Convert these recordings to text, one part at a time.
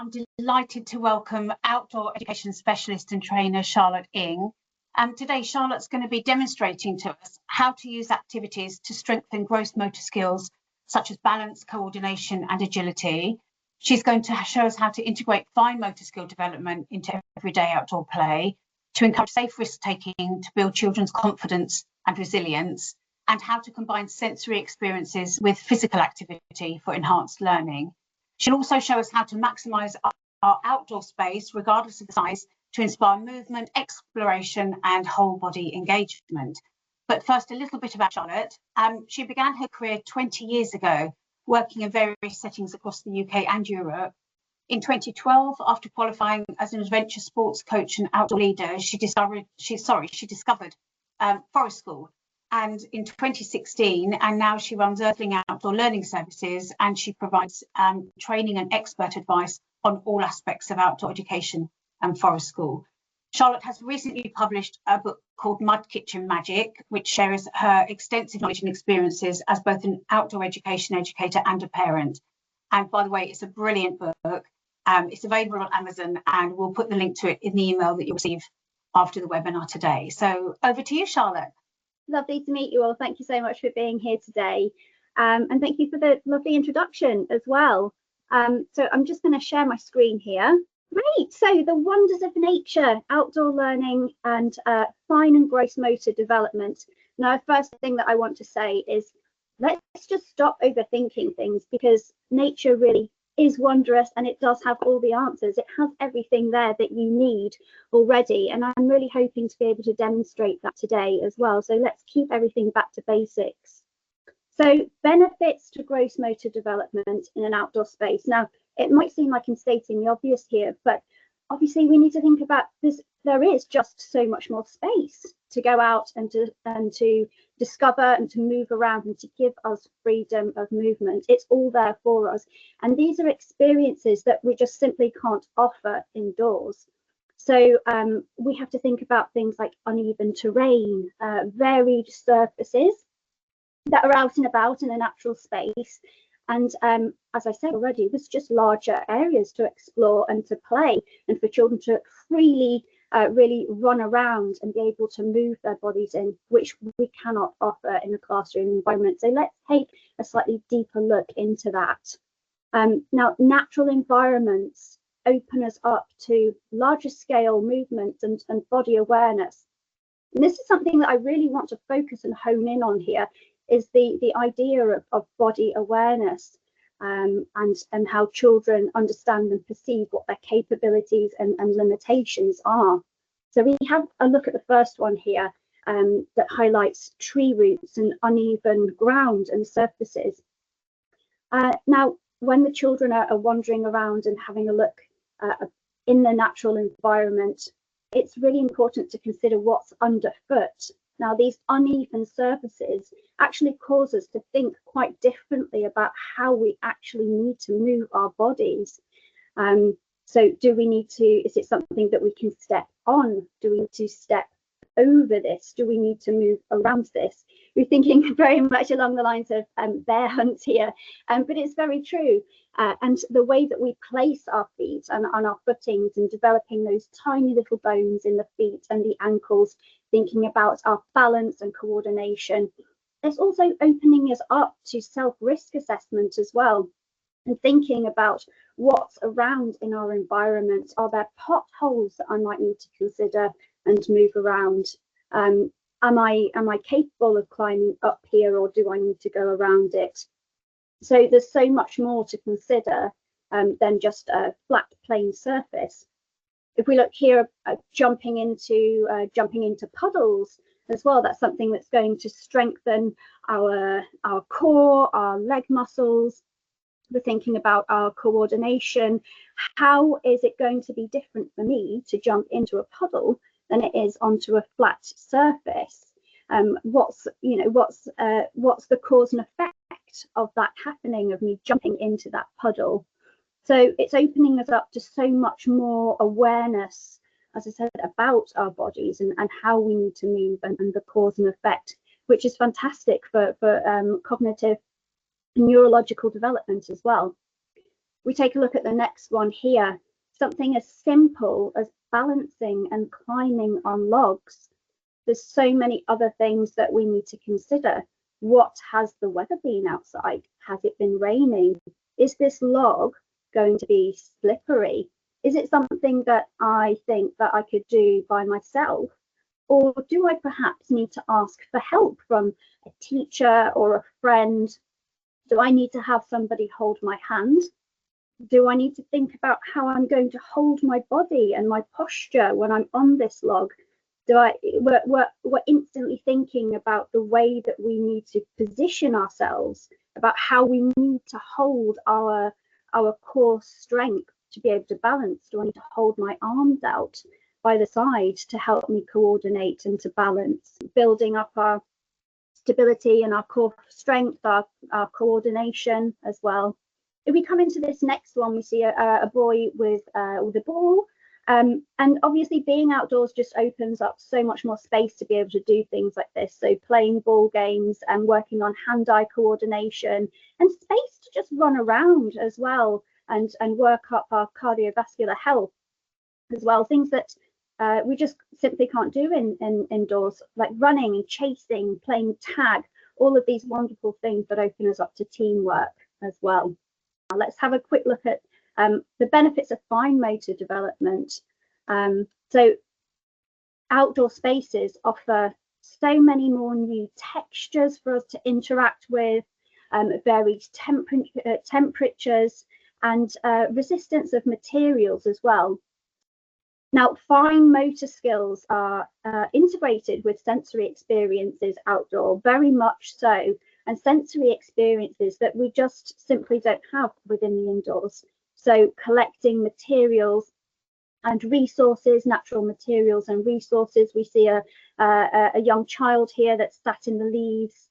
I'm delighted to welcome outdoor education specialist and trainer Charlotte Ing. Today, Charlotte's going to be demonstrating to us how to use activities to strengthen gross motor skills such as balance, coordination and agility. She's going to show us how to integrate fine motor skill development into everyday outdoor play, to encourage safe risk-taking to build children's confidence and resilience, and how to combine sensory experiences with physical activity for enhanced learning. She'll also show us how to maximise our outdoor space, regardless of the size, to inspire movement, exploration and whole body engagement. But first, a little bit about Charlotte. She began her career 20 years ago, working in various settings across the UK and Europe. In 2012, after qualifying as an adventure sports coach and outdoor leader, she discovered Forest School. And in 2016, and now she runs Earthling Outdoor Learning Services, and she provides training and expert advice on all aspects of outdoor education and Forest School. Charlotte has recently published a book called Mud Kitchen Magic, which shares her extensive knowledge and experiences as both an outdoor education educator and a parent. And by the way, it's a brilliant book. It's available on Amazon, and we'll put the link to it in the email that you'll receive after the webinar today. So over to you, Charlotte. Lovely to meet you all. Thank you so much for being here today. And thank you for the lovely introduction as well. So I'm just going to share my screen here. Great. So the wonders of nature, outdoor learning and fine and gross motor development. Now, the first thing that I want to say is let's just stop overthinking things, because nature really is wondrous and it does have all the answers. It has everything there that you need already, and I'm really hoping to be able to demonstrate that today as well. So let's keep everything back to basics. So benefits to gross motor development in an outdoor space. Now, it might seem like I'm stating the obvious here, but obviously we need to think about this. There is just so much more space to go out and to discover and to move around and to give us freedom of movement. It's all there for us. And these are experiences that we just simply can't offer indoors. So we have to think about things like uneven terrain, varied surfaces that are out and about in a natural space. And as I said already, there's just larger areas to explore and to play, and for children to freely really run around and be able to move their bodies in, which we cannot offer in a classroom environment. So let's take a slightly deeper look into that. Now, natural environments open us up to larger scale movement and body awareness. And this is something that I really want to focus and hone in on here, is the idea of body awareness and how children understand and perceive what their capabilities and limitations are. So we have a look at the first one here that highlights tree roots and uneven ground and surfaces. Now, when the children are wandering around and having a look in the natural environment, it's really important to consider what's underfoot. Now, these uneven surfaces actually cause us to think quite differently about how we actually need to move our bodies. So do we need to, is it something that we can step on? Do we need to step over this? Do we need to move around this? We're thinking very much along the lines of bear hunts here, but it's very true. And the way that we place our feet and on our footings and developing those tiny little bones in the feet and the ankles, thinking about our balance and coordination. It's also opening us up to self-risk assessment as well, and thinking about what's around in our environment. Are there potholes that I might need to consider and move around? Am I capable of climbing up here, or do I need to go around it? So there's so much more to consider than just a flat plain surface. If we look here at jumping into puddles as well, that's something that's going to strengthen our core, our leg muscles. We're thinking about our coordination. How is it going to be different for me to jump into a puddle than it is onto a flat surface? What's the cause and effect of that happening, of me jumping into that puddle? So it's opening us up to so much more awareness, as I said, about our bodies and how we need to move and the cause and effect, which is fantastic for cognitive and neurological development as well. We take a look at the next one here, something as simple as balancing and climbing on logs. There's so many other things that we need to consider. What has the weather been outside? Has it been raining? Is this log going to be slippery? Is it something that I think that I could do by myself? Or do I perhaps need to ask for help from a teacher or a friend? Do I need to have somebody hold my hand? Do I need to think about how I'm going to hold my body and my posture when I'm on this log? We're instantly thinking about the way that we need to position ourselves, about how we need to hold our core strength to be able to balance. Do I need to hold my arms out by the side to help me coordinate and to balance, building up our stability and our core strength, our coordination as well. If we come into this next one, we see a boy with a ball. And obviously being outdoors just opens up so much more space to be able to do things like this. So playing ball games and working on hand-eye coordination and space to just run around as well and work up our cardiovascular health as well. Things that we just simply can't do indoors, like running and chasing, playing tag, all of these wonderful things that open us up to teamwork as well. Now let's have a quick look at the benefits of fine motor development. So outdoor spaces offer so many more new textures for us to interact with, varied temperatures and resistance of materials as well. Now, fine motor skills are integrated with sensory experiences outdoor, very much so, and sensory experiences that we just simply don't have within the indoors. So collecting materials and resources, natural materials and resources. We see a young child here that's sat in the leaves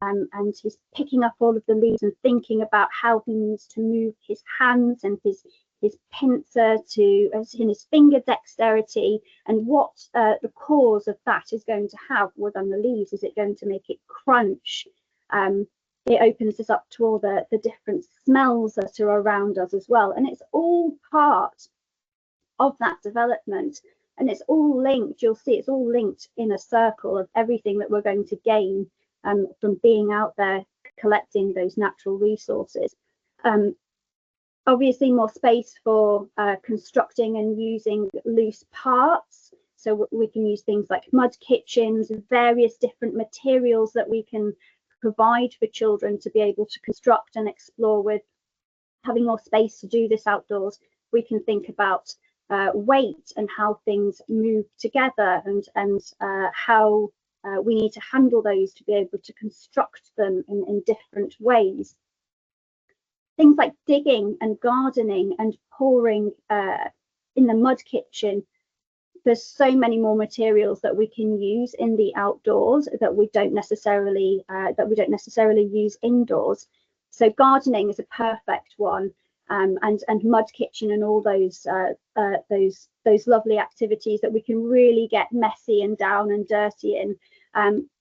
and he's picking up all of the leaves and thinking about how he needs to move his hands and his pincer in his finger dexterity, and what the cause of that is going to have within the leaves. Is it going to make it crunch? It opens us up to all the different smells that are around us as well, and it's all part of that development, and it's all linked. You'll see it's all linked in a circle of everything that we're going to gain from being out there collecting those natural resources. Obviously more space for constructing and using loose parts. So we can use things like mud kitchens, various different materials that we can provide for children to be able to construct and explore with. Having more space to do this outdoors, we can think about weight and how things move together and how we need to handle those to be able to construct them in different ways. Things like digging and gardening and pouring in the mud kitchen. There's so many more materials that we can use in the outdoors that we don't necessarily use indoors. So gardening is a perfect one, and mud kitchen and all those lovely activities that we can really get messy and down and dirty in.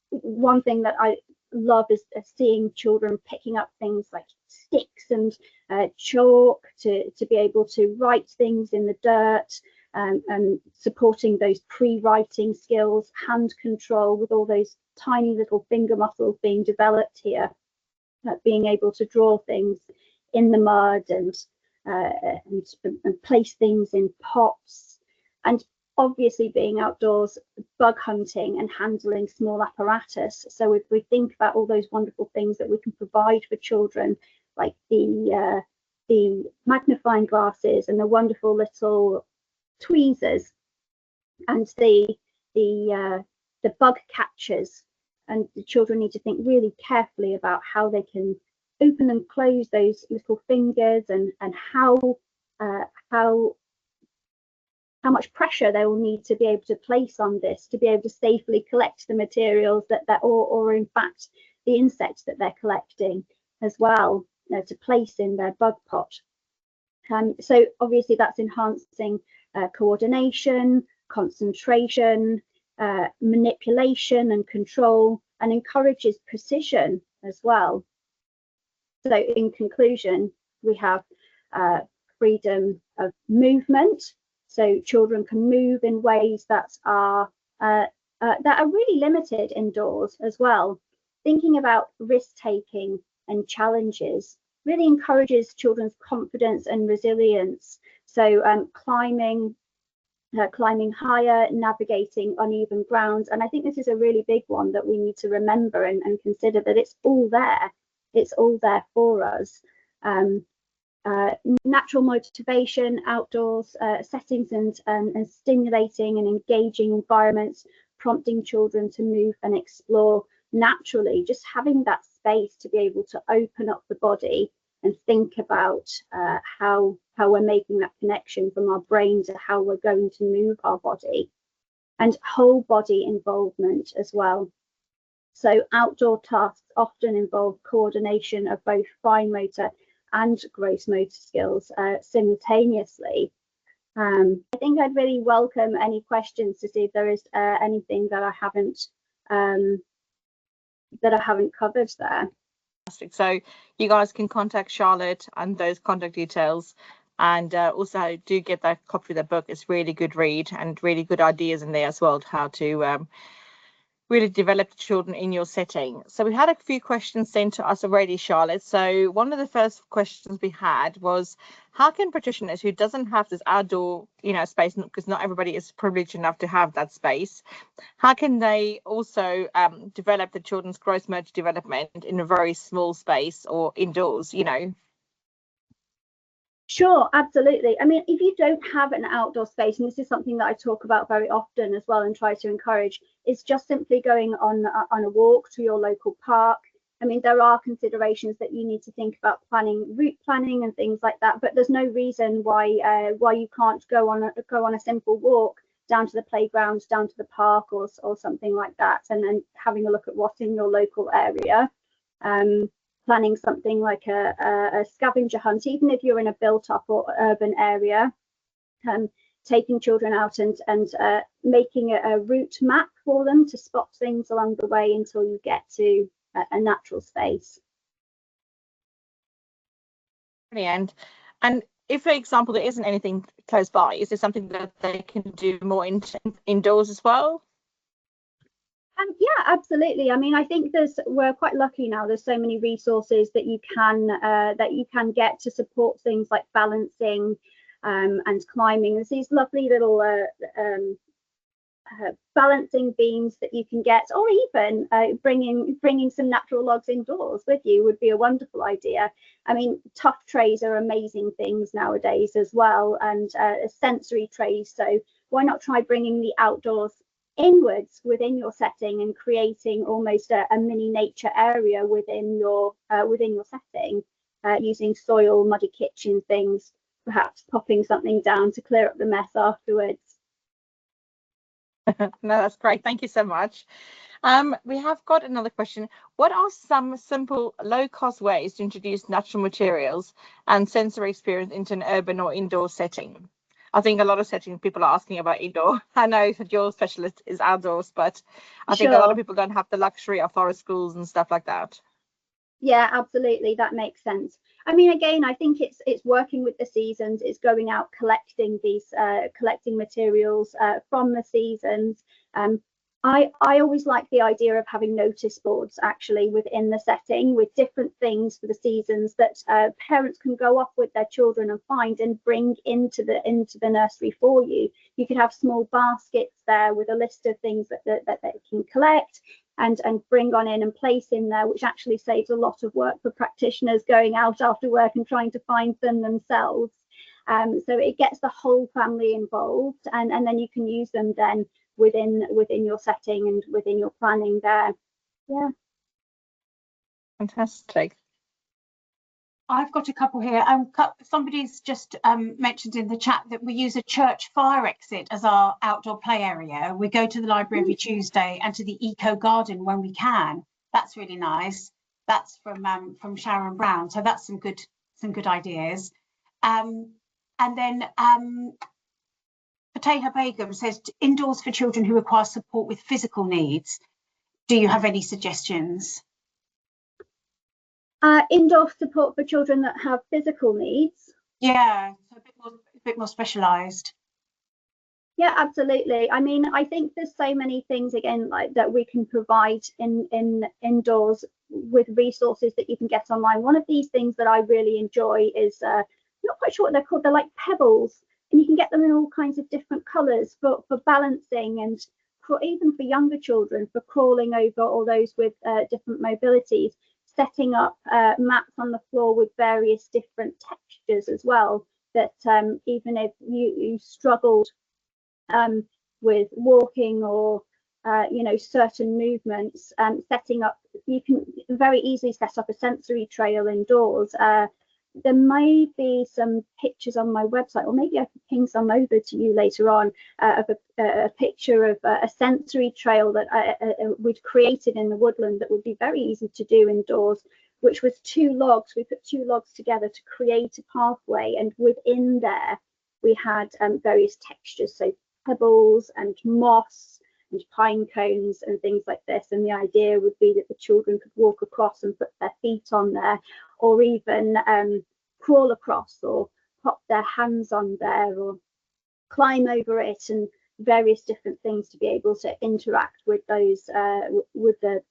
One thing that I love is seeing children picking up things like sticks and chalk to be able to write things in the dirt, and supporting those pre-writing skills, hand control with all those tiny little finger muscles being developed here, being able to draw things in the mud and place things in pots, and obviously being outdoors, bug hunting and handling small apparatus. So if we think about all those wonderful things that we can provide for children, like the magnifying glasses and the wonderful little tweezers and the bug catchers, and the children need to think really carefully about how they can open and close those little fingers and how much pressure they will need to be able to place on this to be able to safely collect the materials or in fact the insects that they're collecting as well, to place in their bug pot. So obviously that's enhancing coordination, concentration, manipulation and control, and encourages precision as well. So in conclusion, we have freedom of movement, so children can move in ways that are really limited indoors as well. Thinking about risk-taking and challenges really encourages children's confidence and resilience. So climbing higher, navigating uneven ground. And I think this is a really big one that we need to remember and consider, that it's all there. It's all there for us. Natural motivation, outdoors settings and stimulating and engaging environments, prompting children to move and explore naturally, just having that space to be able to open up the body and think about how we're making that connection from our brain to how we're going to move our body, and whole body involvement as well. So outdoor tasks often involve coordination of both fine motor and gross motor skills simultaneously. I think I'd really welcome any questions to see if there is anything that I haven't covered there. So you guys can contact Charlotte and those contact details, and also do get that copy of the book. It's really good read and really good ideas in there as well, how to really develop the children in your setting. So we had a few questions sent to us already, Charlotte. So one of the first questions we had was, how can practitioners who doesn't have this outdoor, space, because not everybody is privileged enough to have that space, how can they also develop the children's gross motor development in a very small space or indoors, Sure, absolutely. I mean, if you don't have an outdoor space, and this is something that I talk about very often as well and try to encourage, is just simply going on a walk to your local park. I mean, there are considerations that you need to think about route planning and things like that, but there's no reason why you can't go on a simple walk down to the playground, down to the park, or something like that, and then having a look at what's in your local area. Planning something like a scavenger hunt, even if you're in a built-up or urban area, taking children out and making a route map for them to spot things along the way until you get to a natural space. Brilliant. And if, for example, there isn't anything close by, is there something that they can do more indoors as well? Yeah, absolutely. I mean, I think we're quite lucky now. There's so many resources that you can get to support things like balancing and climbing. There's these lovely little balancing beams that you can get, or even bringing some natural logs indoors with you would be a wonderful idea. I mean, tough trays are amazing things nowadays as well, and sensory trays. So why not try bringing the outdoors inwards within your setting and creating almost a mini nature area within your setting, using soil, muddy kitchen things, perhaps popping something down to clear up the mess afterwards. No, that's great. Thank you so much. We have got another question. What are some simple low-cost ways to introduce natural materials and sensory experience into an urban or indoor setting? I think a lot of settings people are asking about indoor. I know that your specialist is outdoors, but I think a lot of people don't have the luxury of forest schools and stuff like that. Yeah, absolutely. That makes sense. I mean, again, I think it's working with the seasons. It's going out collecting collecting materials from the seasons. I always like the idea of having notice boards actually within the setting with different things for the seasons that parents can go off with their children and find and bring into the nursery for you. You could have small baskets there with a list of things that they can collect and bring on in and place in there, which actually saves a lot of work for practitioners going out after work and trying to find them themselves. So it gets the whole family involved, and then you can use them then within your setting and within your planning there. Yeah. Fantastic. I've got a couple here. Somebody's just mentioned in the chat that we use a church fire exit as our outdoor play area. We go to the library every Tuesday and to the eco garden when we can. That's really nice. That's from Sharon Brown. So that's some good ideas. And then Fateha Begum says, indoors for children who require support with physical needs. Do you have any suggestions? Indoor support for children that have physical needs. Yeah, so a bit more specialised. Yeah, absolutely. I mean, I think there's so many things again like that we can provide in indoors with resources that you can get online. One of these things that I really enjoy is I'm not quite sure what they're called. They're like pebbles, and you can get them in all kinds of different colours for balancing and for even for younger children for crawling over, or those with different mobilities. Setting up mats on the floor with various different textures as well. That even if you struggled with walking or certain movements, setting up, you can very easily set up a sensory trail indoors. There may be some pictures on my website, or maybe I could ping some over to you later on, of a picture of a sensory trail that we'd created in the woodland that would be very easy to do indoors, which was 2 logs. We put 2 logs together to create a pathway, and within there we had various textures, so pebbles and moss and pine cones and things like this. And the idea would be that the children could walk across and put their feet on there, or even crawl across, or pop their hands on there, or climb over it, and various different things to be able to interact with those with the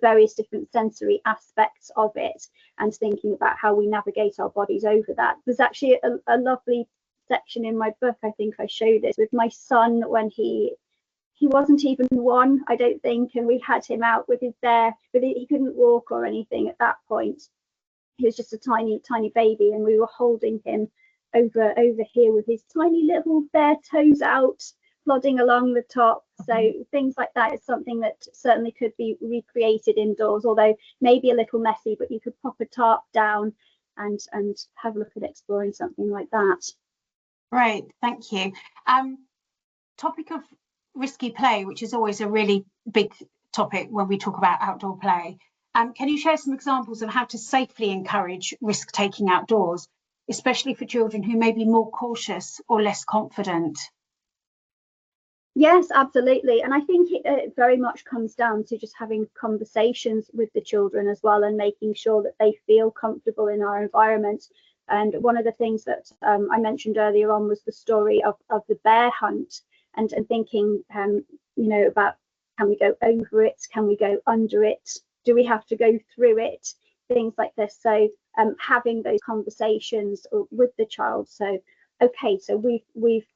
various different sensory aspects of it, and thinking about how we navigate our bodies over that. There's actually a lovely section in my book, I think I showed this, with my son when he wasn't even 1, I don't think, and we had him out with his bear, but he couldn't walk or anything at that point. He was just a tiny baby, and we were holding him over here with his tiny little bare toes out, plodding along the top. So things like that is something that certainly could be recreated indoors, although maybe a little messy, but you could pop a tarp down and have a look at exploring something like that. Great, thank you. Topic of risky play, which is always a really big topic when we talk about outdoor play. Can you share some examples of how to safely encourage risk-taking outdoors, especially for children who may be more cautious or less confident? Yes, absolutely. And I think it very much comes down to just having conversations with the children as well, and making sure that they feel comfortable in our environment. And one of the things that I mentioned earlier on was the story of the bear hunt, and thinking, about, can we go over it? Can we go under it? Do we have to go through it? Things like this. So having those conversations with the child. So, okay, so we've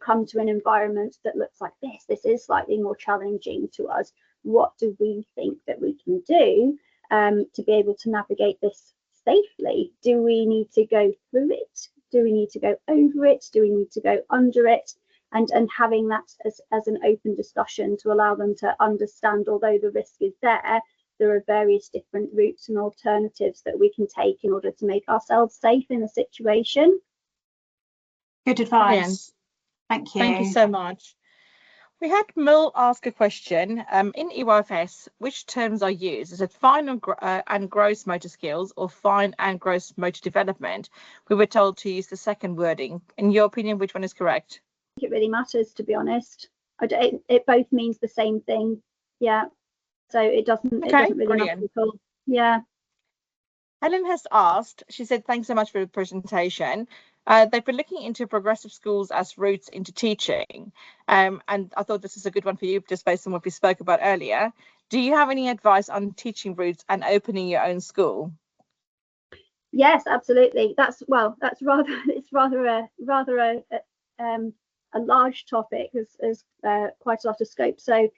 come to an environment that looks like this. This is slightly more challenging to us. What do we think that we can do to be able to navigate this safely? Do we need to go through it? Do we need to go over it? Do we need to go under it? And having that as an open discussion to allow them to understand, although the risk is there are various different routes and alternatives that we can take in order to make ourselves safe in a situation. Good advice. Brilliant. Thank you. Thank you so much. We had Mill ask a question. In EYFS, which terms are used? Is it fine and gross motor skills, or fine and gross motor development? We were told to use the second wording. In your opinion, which one is correct? I think it really matters, to be honest. It both means the same thing. Yeah. So it doesn't really brilliant. matter at all. Yeah. Helen has asked, she said, thanks so much for the presentation. They've been looking into progressive schools as routes into teaching. And I thought this is a good one for you, just based on what we spoke about earlier. Do you have any advice on teaching routes and opening your own school? Yes, absolutely. That's rather a large topic, as quite a lot of scope. So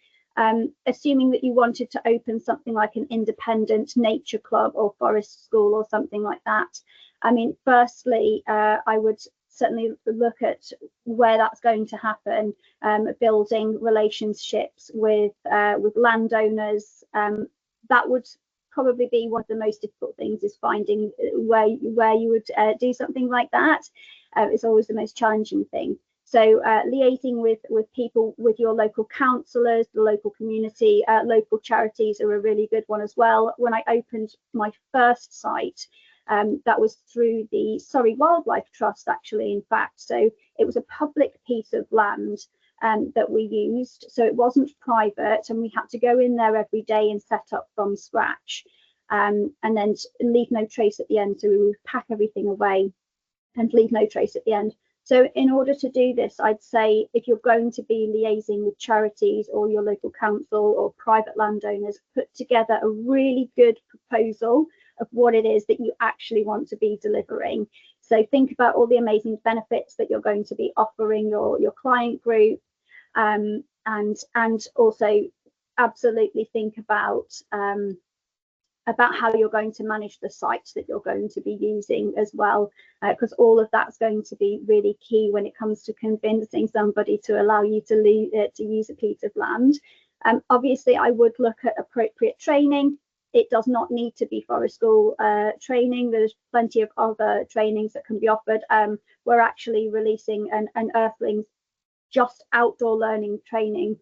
assuming that you wanted to open something like an independent nature club or forest school or something like that, I mean, firstly, I would certainly look at where that's going to happen, building relationships with landowners. That would probably be one of the most difficult things, is finding where you would do something like that. It's always the most challenging thing. So liaising with people, with your local councillors, the local community, local charities are a really good one as well. When I opened my first site, that was through the Surrey Wildlife Trust, actually, in fact. So it was a public piece of land that we used. So it wasn't private, and we had to go in there every day and set up from scratch. and then leave no trace at the end. So we would pack everything away and leave no trace at the end. So in order to do this, I'd say if you're going to be liaising with charities or your local council or private landowners, put together a really good proposal of what it is that you actually want to be delivering. So think about all the amazing benefits that you're going to be offering your client group, and also absolutely think about how you're going to manage the sites that you're going to be using as well, because all of that's going to be really key when it comes to convincing somebody to allow you to use a piece of land. Obviously, I would look at appropriate training. It does not need to be forest school training. There's plenty of other trainings that can be offered. We're actually releasing an Earthlings just outdoor learning training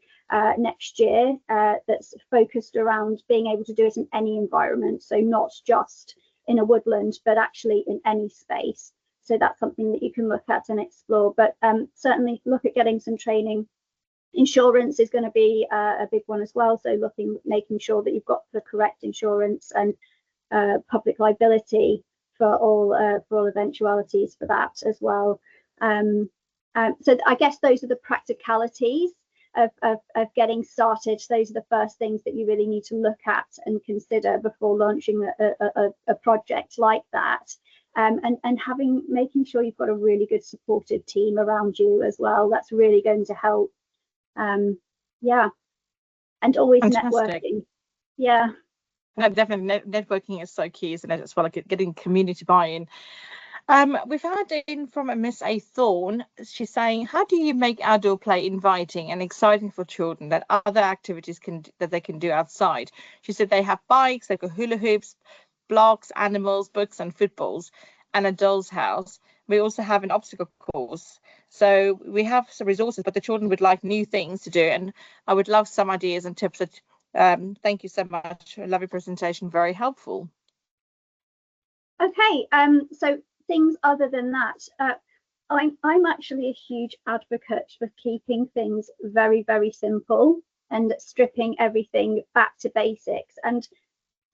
next year that's focused around being able to do it in any environment, so not just in a woodland but actually in any space. So that's something that you can look at and explore, but certainly look at getting some training. Insurance is going to be a big one as well, so making sure that you've got the correct insurance and public liability for all eventualities for that as well. So I guess those are the practicalities of getting started. Those are the first things that you really need to look at and consider before launching a project like that. And making sure you've got a really good supported team around you as well. That's really going to help. Yeah, and always Fantastic. Networking. Yeah. No, definitely networking is so key, isn't it, as well, like getting community buy-in. We've had in from a Miss A Thorne. She's saying, how do you make outdoor play inviting and exciting for children that other activities that they can do outside? She said they have bikes, they've got hula hoops, blocks, animals, books and footballs, and a doll's house. We also have an obstacle course. So we have some resources, but the children would like new things to do, and I would love some ideas and tips. Thank you so much. A lovely presentation, very helpful. Okay, so things other than that, I'm actually a huge advocate for keeping things very, very simple and stripping everything back to basics. And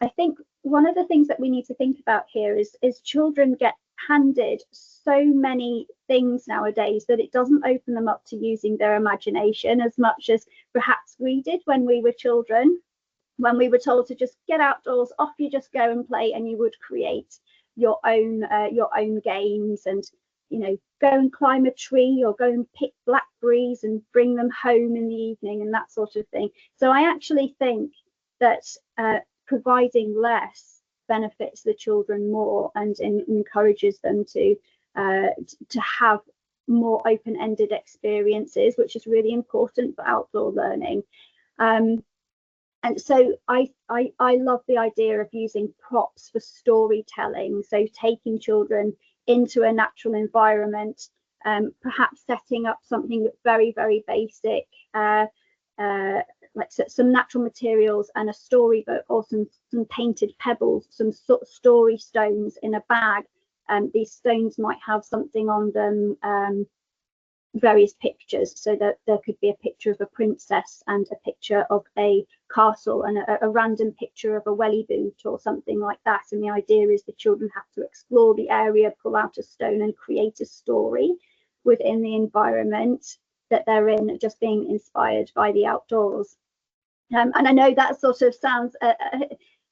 I think one of the things that we need to think about here is children get handed so many things nowadays that it doesn't open them up to using their imagination as much as perhaps we did when we were children, when we were told to just get outdoors, off you just go and play, and you would create your own games, and go and climb a tree or go and pick blackberries and bring them home in the evening and that sort of thing. So I actually think that providing less benefits the children more and encourages them to have more open-ended experiences, which is really important for outdoor learning. And so I love the idea of using props for storytelling. So taking children into a natural environment, perhaps setting up something that's very, very basic, like some natural materials and a storybook, or some painted pebbles, some sort of story stones in a bag. These stones might have something on them, various pictures, so that there could be a picture of a princess and a picture of a castle and a random picture of a welly boot or something like that. And the idea is the children have to explore the area, pull out a stone and create a story within the environment that they're in, just being inspired by the outdoors. And I know that sort of sounds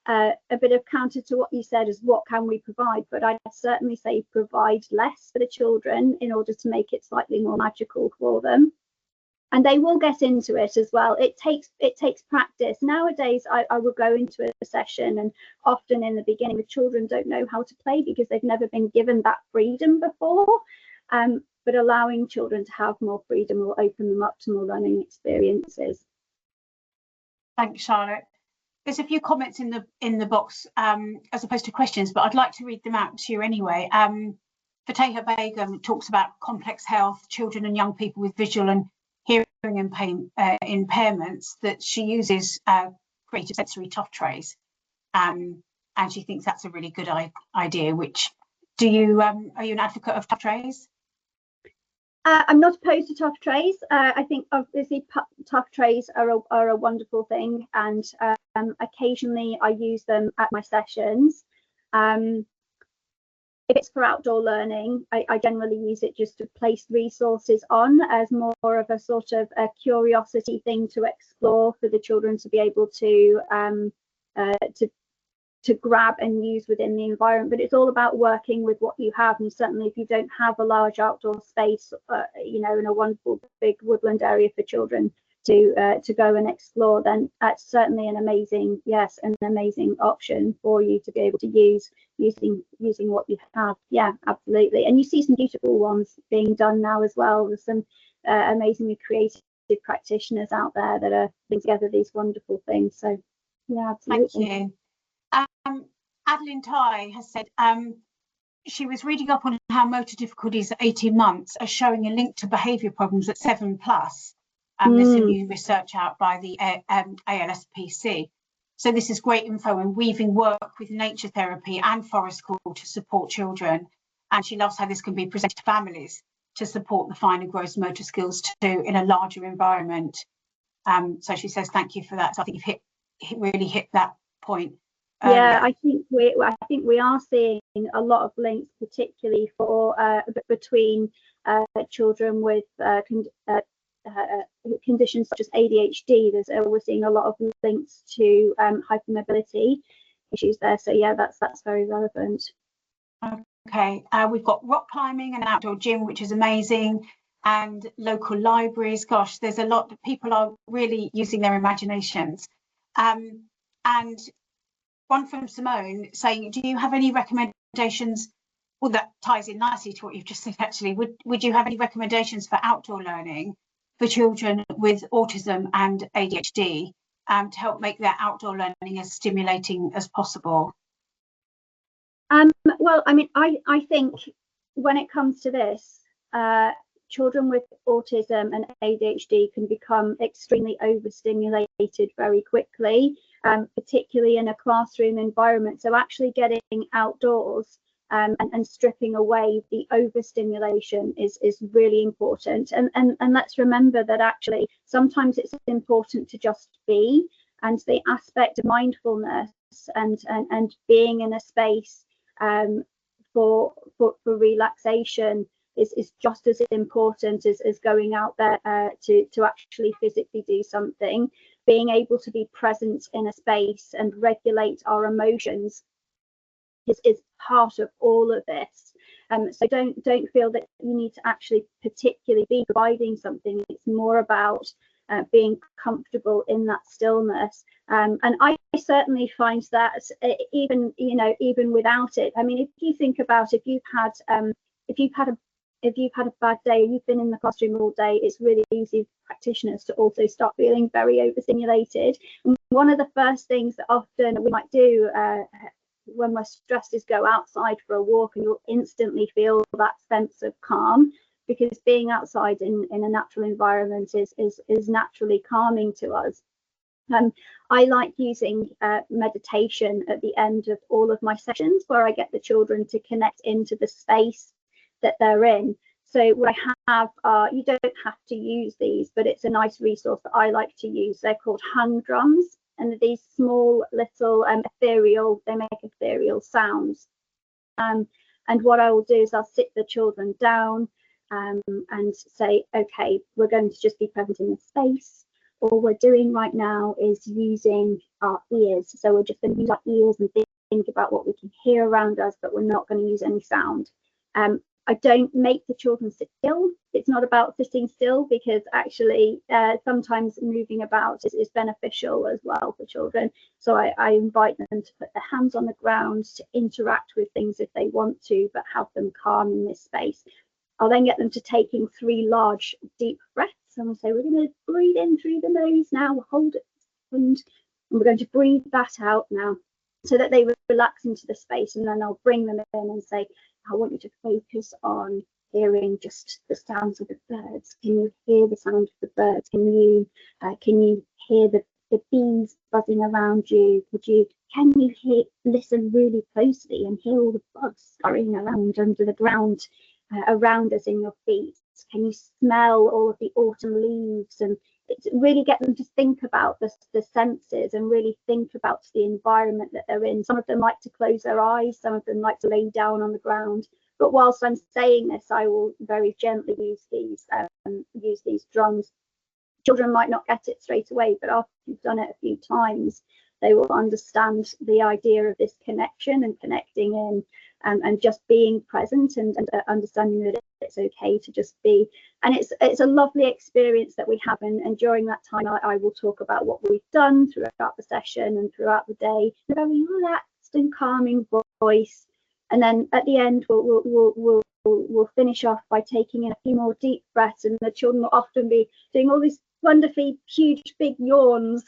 a bit of counter to what you said, is what can we provide, but I'd certainly say provide less for the children in order to make it slightly more magical for them, and they will get into it as well. It takes practice. Nowadays I will go into a session, and often in the beginning the children don't know how to play because they've never been given that freedom before, but allowing children to have more freedom will open them up to more learning experiences. Thanks, Charlotte. There's a few comments in the box as opposed to questions, but I'd like to read them out to you anyway. Fateha Begum talks about complex health, children and young people with visual and hearing impairments, that she uses creative sensory tough trays, and she thinks that's a really good idea. Which are you an advocate of tough trays? I'm not opposed to tough trays. I think obviously tough trays are a wonderful thing, and occasionally I use them at my sessions. If it's for outdoor learning, I generally use it just to place resources on as more of a sort of a curiosity thing to explore for the children to be able to grab and use within the environment. But it's all about working with what you have, and certainly if you don't have a large outdoor space, you know, in a wonderful big woodland area for children to go and explore, then that's certainly an amazing option for you to be able to use using what you have. Yeah, absolutely. And you see some beautiful ones being done now as well. There's some amazingly creative practitioners out there that are putting together these wonderful things. So yeah, absolutely. Thank you. Adeline Ty has said she was reading up on how motor difficulties at 18 months are showing a link to behaviour problems at 7+. There's some new research out by the ALSPC. So this is great info and weaving work with nature therapy and forest school to support children. And she loves how this can be presented to families to support the fine and gross motor skills too in a larger environment. So she says thank you for that. So I think you've really hit that point. Yeah, I think we are seeing a lot of links, particularly for between children with conditions such as ADHD. We're seeing a lot of links to hypermobility issues there. So yeah, that's very relevant. Okay, we've got rock climbing and outdoor gym, which is amazing, and local libraries. Gosh, there's a lot that people are really using their imaginations. And one from Simone saying, do you have any recommendations? Well, that ties in nicely to what you've just said, actually. Would you have any recommendations for outdoor learning for children with autism and ADHD to help make their outdoor learning as stimulating as possible? Well, I mean, I think when it comes to this, children with autism and ADHD can become extremely overstimulated very quickly, particularly in a classroom environment. So actually getting outdoors and stripping away the overstimulation is really important. And let's remember that actually sometimes it's important to just be, and the aspect of mindfulness and being in a space for relaxation is just as important as going out there to actually physically do something. Being able to be present in a space and regulate our emotions is part of all of this. So don't feel that you need to actually particularly be providing something. It's more about being comfortable in that stillness. And I certainly find that even without it. I mean, if you think about if you've had a bad day, you've been in the classroom all day, it's really easy for practitioners to also start feeling very overstimulated. And one of the first things that often we might do when we're stressed is go outside for a walk, and you'll instantly feel that sense of calm, because being outside in a natural environment is naturally calming to us. I like using meditation at the end of all of my sessions, where I get the children to connect into the space that they're in. So what I have you don't have to use these, but it's a nice resource that I like to use. They're called hung drums, and these small little they make ethereal sounds. And what I will do is I'll sit the children down and say, okay, we're going to just be present in the space. All we're doing right now is using our ears. So we're just going to use our ears and think about what we can hear around us, but we're not going to use any sound. I don't make the children sit still. It's not about sitting still, because actually sometimes moving about is beneficial as well for children. So I invite them to put their hands on the ground, to interact with things if they want to, but have them calm in this space. I'll then get them to taking 3 large deep breaths, and we'll say, we're going to breathe in through the nose now, we'll hold it, and we're going to breathe that out now, so that they relax into the space. And then I'll bring them in and say, I want you to focus on hearing just the sounds of the birds. Can you hear the sound of the birds? Can you hear the bees buzzing around you? Can you listen really closely and hear all the bugs scurrying around under the ground around us in your feet? Can you smell all of the autumn leaves? And really get them to think about the senses and really think about the environment that they're in. Some of them like to close their eyes, some of them like to lay down on the ground. But whilst I'm saying this, I will very gently use these drums. Children might not get it straight away, but after you've done it a few times, they will understand the idea of this connection and connecting in, and just being present and understanding that it's okay to just be. And it's a lovely experience that we have. And during that time, I will talk about what we've done throughout the session and throughout the day, a very relaxed and calming voice. And then at the end, we'll finish off by taking in a few more deep breaths, and the children will often be doing all these wonderfully huge big yawns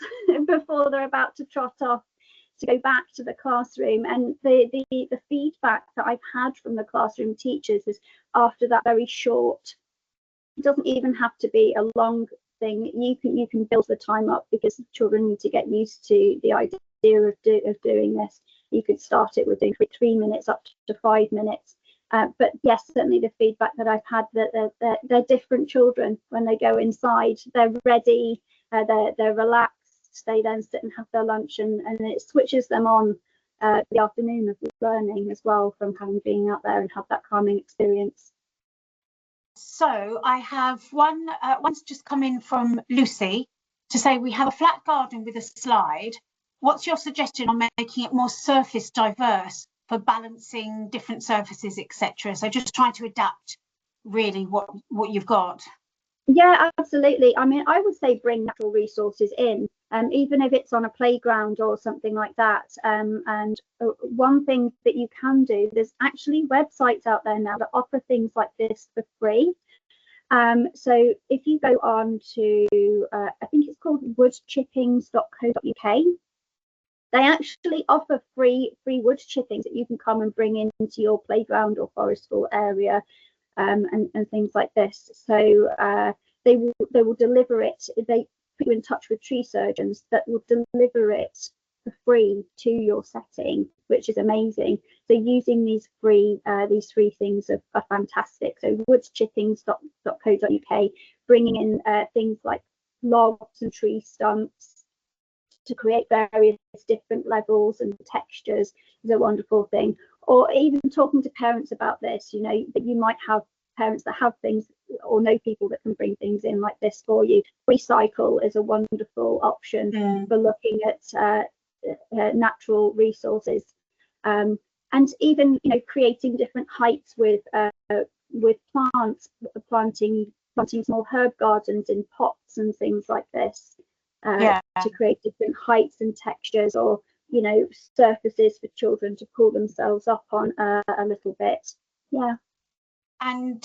before they're about to trot off to go back to the classroom. And the feedback that I've had from the classroom teachers is, after that very short, it doesn't even have to be a long thing, you can build the time up, because children need to get used to the idea of doing this. You could start it with doing 3 minutes up to 5 minutes. But yes, certainly the feedback that I've had, that they're different children when they go inside. They're ready, they're relaxed. They then sit and have their lunch, and it switches them on the afternoon of learning as well, from having been out there and have that calming experience. So I have one's just come in from Lucy to say, we have a flat garden with a slide. What's your suggestion on making it more surface diverse for balancing different surfaces, etc.? So just trying to adapt really what you've got. Yeah, absolutely. I mean, I would say bring natural resources in, even if it's on a playground or something like that. And one thing that you can do, there's actually websites out there now that offer things like this for free. So if you go on to, I think it's called woodchippings.co.uk, they actually offer free wood chippings that you can come and bring into your playground or forestful area, and things like this. So they will deliver it. They put you in touch with tree surgeons that will deliver it for free to your setting, which is amazing. So using these three things are fantastic. So woodchippings.co.uk, bringing in things like logs and tree stumps to create various different levels and textures is a wonderful thing. Or even talking to parents about this, you know, that you might have parents that have things or know people that can bring things in like this for you. Recycle is a wonderful option for looking at natural resources, and even, you know, creating different heights with plants, planting small herb gardens in pots and things like this. To create different heights and textures, or, you know, surfaces for children to pull themselves up on a little bit. Yeah. And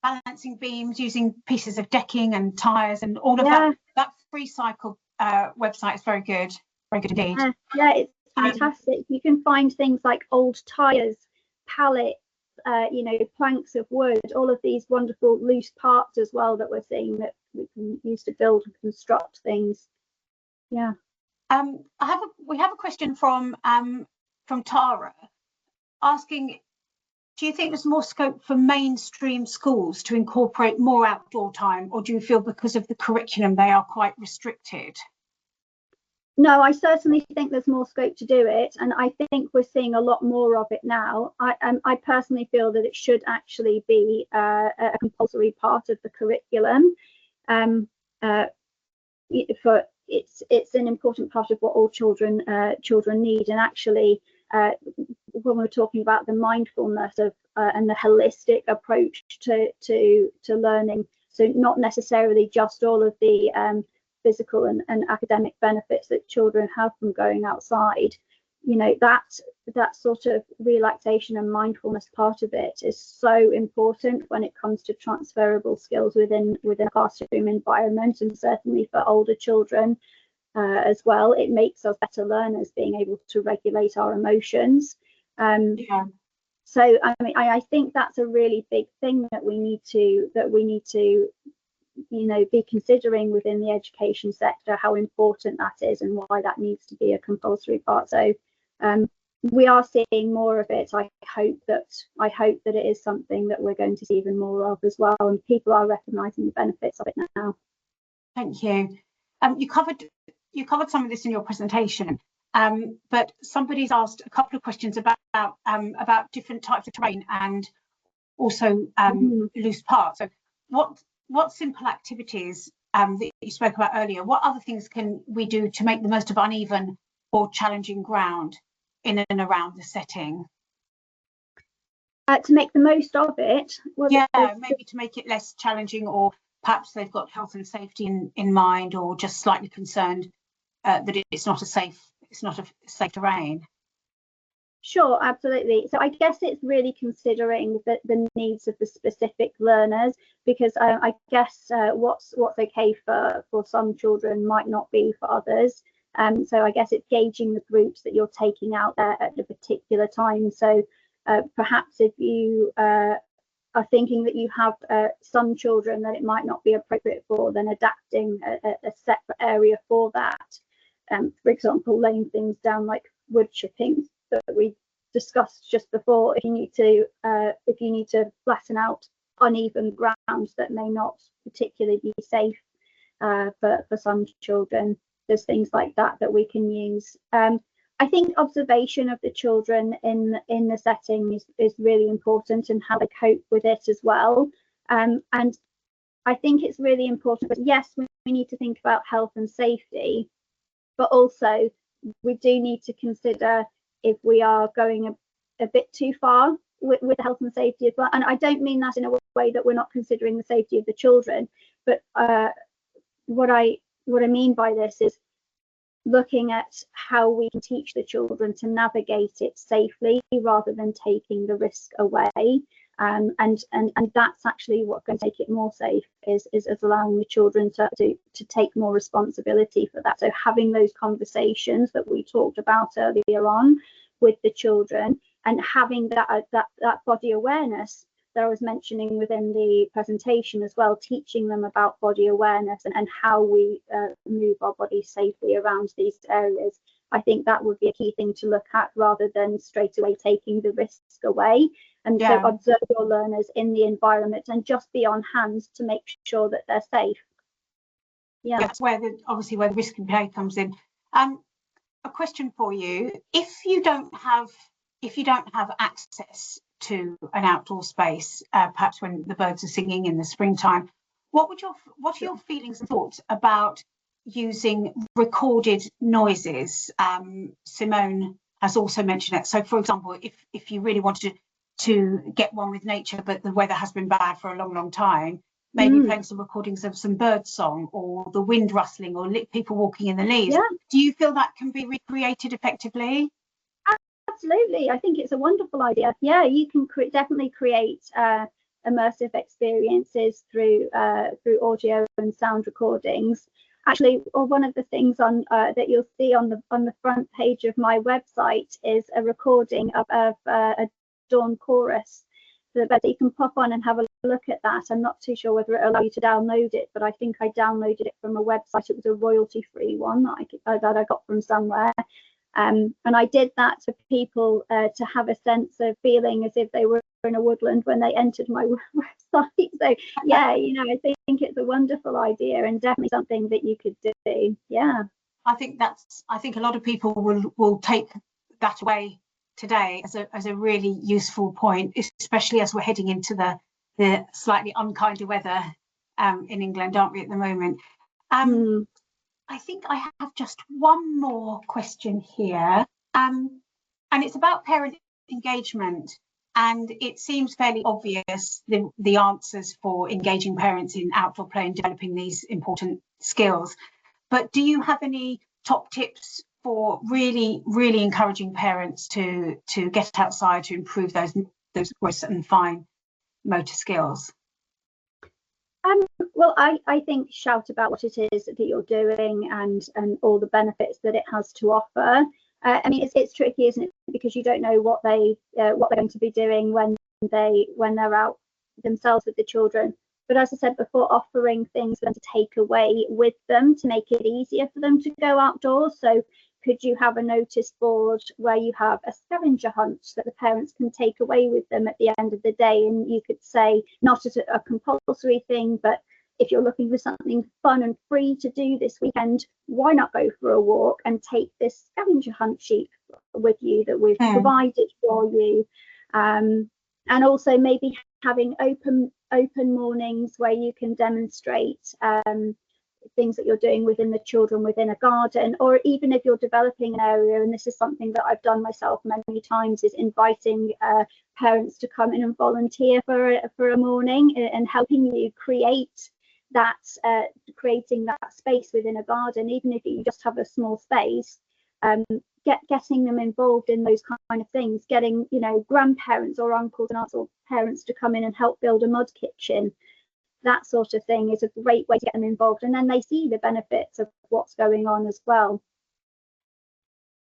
balancing beams using pieces of decking and tires and all of that free cycle website is very good indeed. Yeah, it's fantastic. You can find things like old tires, pallets, you know, planks of wood, all of these wonderful loose parts as well that we're seeing that we can use to build and construct things. Yeah. We have a question from Tara asking, do you think there's more scope for mainstream schools to incorporate more outdoor time, or do you feel because of the curriculum they are quite restricted? No, I certainly think there's more scope to do it, and I think we're seeing a lot more of it now. I personally feel that it should actually be a compulsory part of the curriculum. For it's an important part of what all children need. And actually, when we're talking about the mindfulness of and the holistic approach to learning, so not necessarily just all of the physical and academic benefits that children have from going outside, you know, that sort of relaxation and mindfulness part of it is so important when it comes to transferable skills within a classroom environment, and certainly for older children as well. It makes us better learners, being able to regulate our emotions. So I mean, I think that's a really big thing that we need to you know, be considering within the education sector, how important that is and why that needs to be a compulsory part. So we are seeing more of it. I hope that it is something that we're going to see even more of as well, and people are recognising the benefits of it now. Thank you. You covered some of this in your presentation, but somebody's asked a couple of questions about different types of terrain and also loose parts. So what simple activities that you spoke about earlier, what other things can we do to make the most of uneven or challenging ground in and around the setting? To make the most of it? Well, yeah, maybe to make it less challenging, or perhaps they've got health and safety in mind, or just slightly concerned that it's not a safe terrain. Sure, absolutely. So I guess it's really considering the needs of the specific learners, because I guess what's okay for some children might not be for others. So I guess it's gauging the groups that you're taking out there at a particular time. So perhaps if you are thinking that you have some children that it might not be appropriate for, then adapting a separate area for that. For example, laying things down like wood chipping that we discussed just before. If you need to flatten out uneven ground that may not particularly be safe for some children, there's things like that we can use. I think observation of the children in the setting is really important, and how they cope with it as well. And I think it's really important. But yes, we need to think about health and safety, but also we do need to consider if we are going a bit too far with health and safety as well. And I don't mean that in a way that we're not considering the safety of the children, but what I mean by this is looking at how we can teach the children to navigate it safely rather than taking the risk away. And that's actually what's going to make it more safe, is allowing the children to take more responsibility for that. So having those conversations that we talked about earlier on with the children, and having that body awareness that I was mentioning within the presentation as well, teaching them about body awareness and how we move our bodies safely around these areas. I think that would be a key thing to look at, rather than straight away taking the risk away. And so observe your learners in the environment and just be on hand to make sure that they're safe. Yeah, that's where obviously where the risk and play comes in. A question for you: if you don't have access to an outdoor space, perhaps when the birds are singing in the springtime, what are your feelings and thoughts about using recorded noises? Simone has also mentioned it. So, for example, if you really wanted to get one with nature, but the weather has been bad for a long time, maybe playing some recordings of some bird song, or the wind rustling, or people walking in the leaves. Yeah. Do you feel that can be recreated effectively? Absolutely, I think it's a wonderful idea. Yeah, you can definitely create immersive experiences through audio and sound recordings. Actually, one of the things on that you'll see on the front page of my website is a recording of a dawn chorus that you can pop on and have a look at that. I'm not too sure whether it'll allow you to download it, but I think I downloaded it from a website. It was a royalty-free one that I got from somewhere. And I did that for people to have a sense of feeling as if they were in a woodland when they entered my website. So yeah, I think it's a wonderful idea, and definitely something that you could do. Yeah, I think a lot of people will take that away today as a really useful point, especially as we're heading into the slightly unkinder weather in England, aren't we, at the moment? I think I have just one more question here, and it's about parent engagement. And it seems fairly obvious, the answers for engaging parents in outdoor play and developing these important skills. But do you have any top tips for really encouraging parents to get outside to improve those gross and fine motor skills? Well, I think shout about what it is that you're doing and all the benefits that it has to offer. I mean, it's tricky, isn't it? Because you don't know what they're going to be doing when they're out themselves with the children. But as I said before, offering things for them to take away with them to make it easier for them to go outdoors. So could you have a notice board where you have a scavenger hunt that the parents can take away with them at the end of the day? And you could say, not as a compulsory thing, but if you're looking for something fun and free to do this weekend, why not go for a walk and take this scavenger hunt sheet with you that we've provided for you? And also maybe having open mornings where you can demonstrate things that you're doing within the children within a garden, or even if you're developing an area, and this is something that I've done myself many times, is inviting parents to come in and volunteer for a morning and helping you create that, creating that space within a garden, even if you just have a small space. Getting them involved in those kind of things, getting, you know, grandparents or uncles and aunts or parents to come in and help build a mud kitchen. That sort of thing is a great way to get them involved, and then they see the benefits of what's going on as well.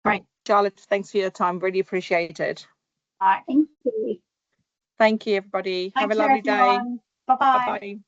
Great. Charlotte, thanks for your time. Really appreciate it. All right. Thank you. Thank you, everybody. Thank Have a you, lovely everyone. day. Bye-bye. Bye-bye.